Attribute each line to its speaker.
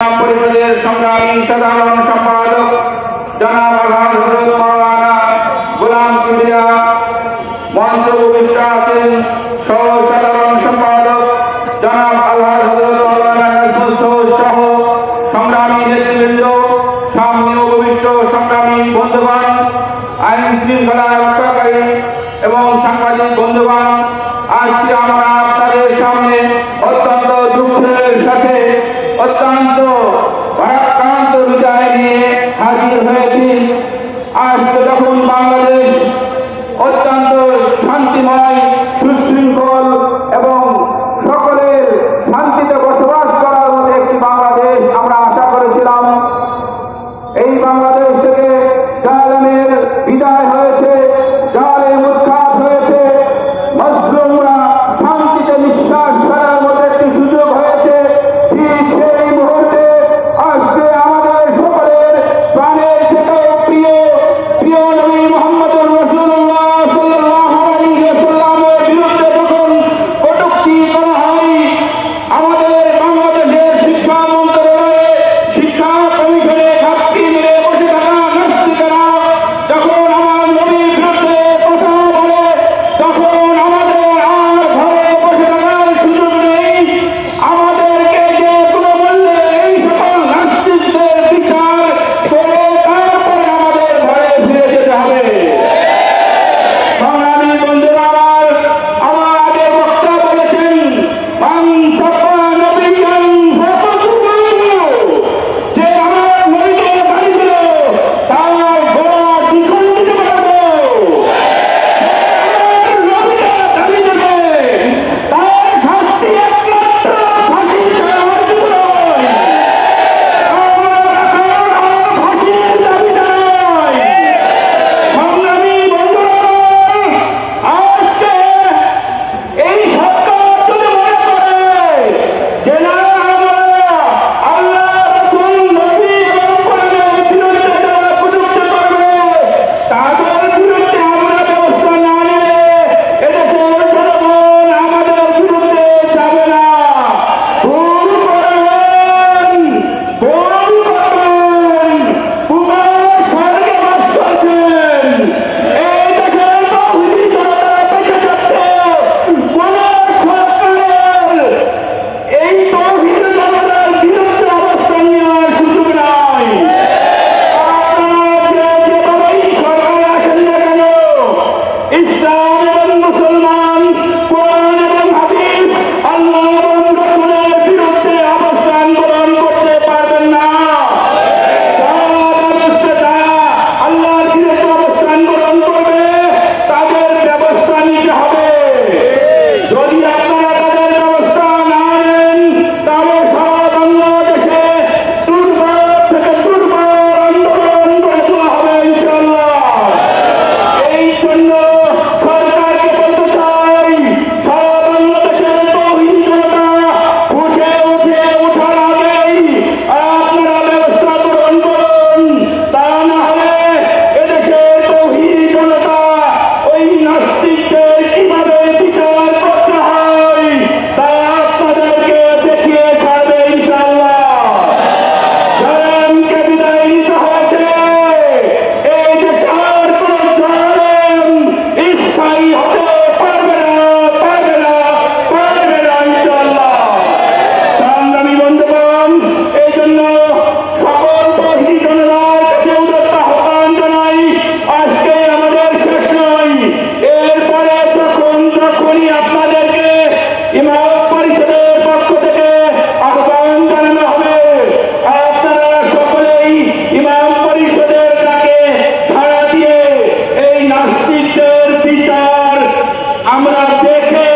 Speaker 1: পরিষদের সংগ্রামী সাধারণ সম্পাদক জনাব আলহাজ হযরত মাওলানা গোলাম কিবরিয়া, মঞ্চ উপবিষ্ট আছেন সহ সাধারণ সম্পাদক জনাব আলহাজ হযরত মাওলানা নাজমুল সৌদ সহ সংগ্রামী নেতৃবৃন্দ, সামনে উপবিষ্ট সংগ্রামী বন্ধুগণ, আইন শৃঙ্খলা রক্ষাকারী এবং সাংবাদিক বন্ধুগণ, আজকে আমরা আপনাদের সামনে অত্যন্ত দুঃখের সাথে অত্যন্ত ভারাক্রান্ত হৃদয় নিয়ে হাজির হয়েছি। আজকে যখন বাংলাদেশ অত্যন্ত শান্তিময়, সুশৃঙ্খল এবং সকলের শান্তিতে বসবাস করার মতো একটি বাংলাদেশ আমরা আশা করেছিলাম, এই বাংলাদেশ থেকে জালেমের বিদায় হয়েছে, জালেম উৎখাত হয়েছে, মজলুমরা শান্তিতে নিঃশ্বাস ফেলার মতো একটি সুযোগ হয়েছে। ঠিক সেই মুহূর্তে আজকে আমাদের সকলের প্রাণের থেকেও প্রিয় নবী মুহাম্মদুর রাসূলুল্লাহ সাল্লাল্লাহু আলাইহি ওয়াসাল্লামের বিরুদ্ধে যখন কটূক্তি করা হয়, আমাদের বাংলাদেশের শিক্ষা মন্ত্রণালয়ে শিক্ষা কমিশনে ঘাপটি মেরে বসে থাকা নাস্তিকেরা যখন আমার নবীর বিরুদ্ধে কথা বলে, তখন আমাদের আর ঘরে বসে থাকার সুযোগ নেই। আমাদেরকে যে কোনো মূল্যে এই সকল নাস্তিকদের বিচার করে তারপরে আমাদের ঘরে ফিরে যেতে হবে। সংগ্রামী বন্ধুরা, আমার আগে বক্তা বলেছেন, মান সাব্বা নবিয়ান ফাকাতুহু, যে আমার নবীকে গালি দিল তার গলা দ্বিখণ্ডিত করে দাও। আমার নবীকে গালি দিলে তার শাস্তি একমাত্র ফাঁসি ছাড়া আর কিছু নয়। আমরা এখন আর ফাঁসির দাবি জানাই। সংগ্রামী বন্ধুরা, আজকে এই সরকার যদি মনে করে যে না, আমরা আল্লাহ, রাসূল, নবী এবং কোরআনের বিরুদ্ধে যারা কটূক্তি করবে তাদের বিরুদ্ধে আমরা ব্যবস্থা না নিলে এদেশের জনগণ আমাদের বিরুদ্ধে যাবে না। ভুল করবেন, ভুল করবেন, কুমার স্বর্গে বাস করছেন। এই দেশের তৌহিদি জনতা বেঁচে থাকতে কোন সরকারের এই তৌহিদি জনতার বিরুদ্ধে অবস্থান নেওয়ার সুযোগ নাই। আপনারা যেভাবেই সরকারে আসেন না কেন, ইসলাম এবং মুসলমান, কোরআন এবং হাদিস, আল্লাহ এবং রাসূলের বিরুদ্ধে অবস্থান গ্রহণ করতে পারবেন না। যারা আল্লাহর বিরুদ্ধে অবস্থান গ্রহণ করবে তাদের ব্যবস্থা নিতে হবে। যদি আপনারা তাদের ব্যবস্থা না নেন, তাহলে সারা বাংলাদেশে দুর্বার থেকে দুর্বার আন্দোলন গড়ে তোলা হবে ইনশাআল্লাহ। এই জন্য সরকারকে বলতে চাই, সারা বাংলাদেশের তৌহিদি জনতা উঠার আগেই আপনারা ব্যবস্থা গ্রহণ করুন। তা না হলে এদেশের তৌহিদি জনতা ওই নাস্তিকদের কিভাবে বিচার করতে হয় তা আপনাদেরকে দেখিয়ে ছাড়বে ইনশাআল্লাহ। জালেমকে বিদায় নিতে হয়েছে। এই দেশে আর কোন জালেম স্থায়ী হতে পারবে না, পারবে না, পারবে না ইনশাআল্লাহ। সংগ্রামী বন্ধুগণ, এই জন্য সকল তৌহিদি জনতার কাছে উদাত্ত আহ্বান জানাই, আজকে আমাদের শেষ নয়। এরপরে যখনই আপনাদেরকে ইমাম পরিষদের পক্ষ থেকে আহ্বান জানানো হবে, আপনারা সকলেই ইমাম পরিষদের ডাকে সাড়া দিয়ে এই নাস্তিকদের বিচার আমরা দেখে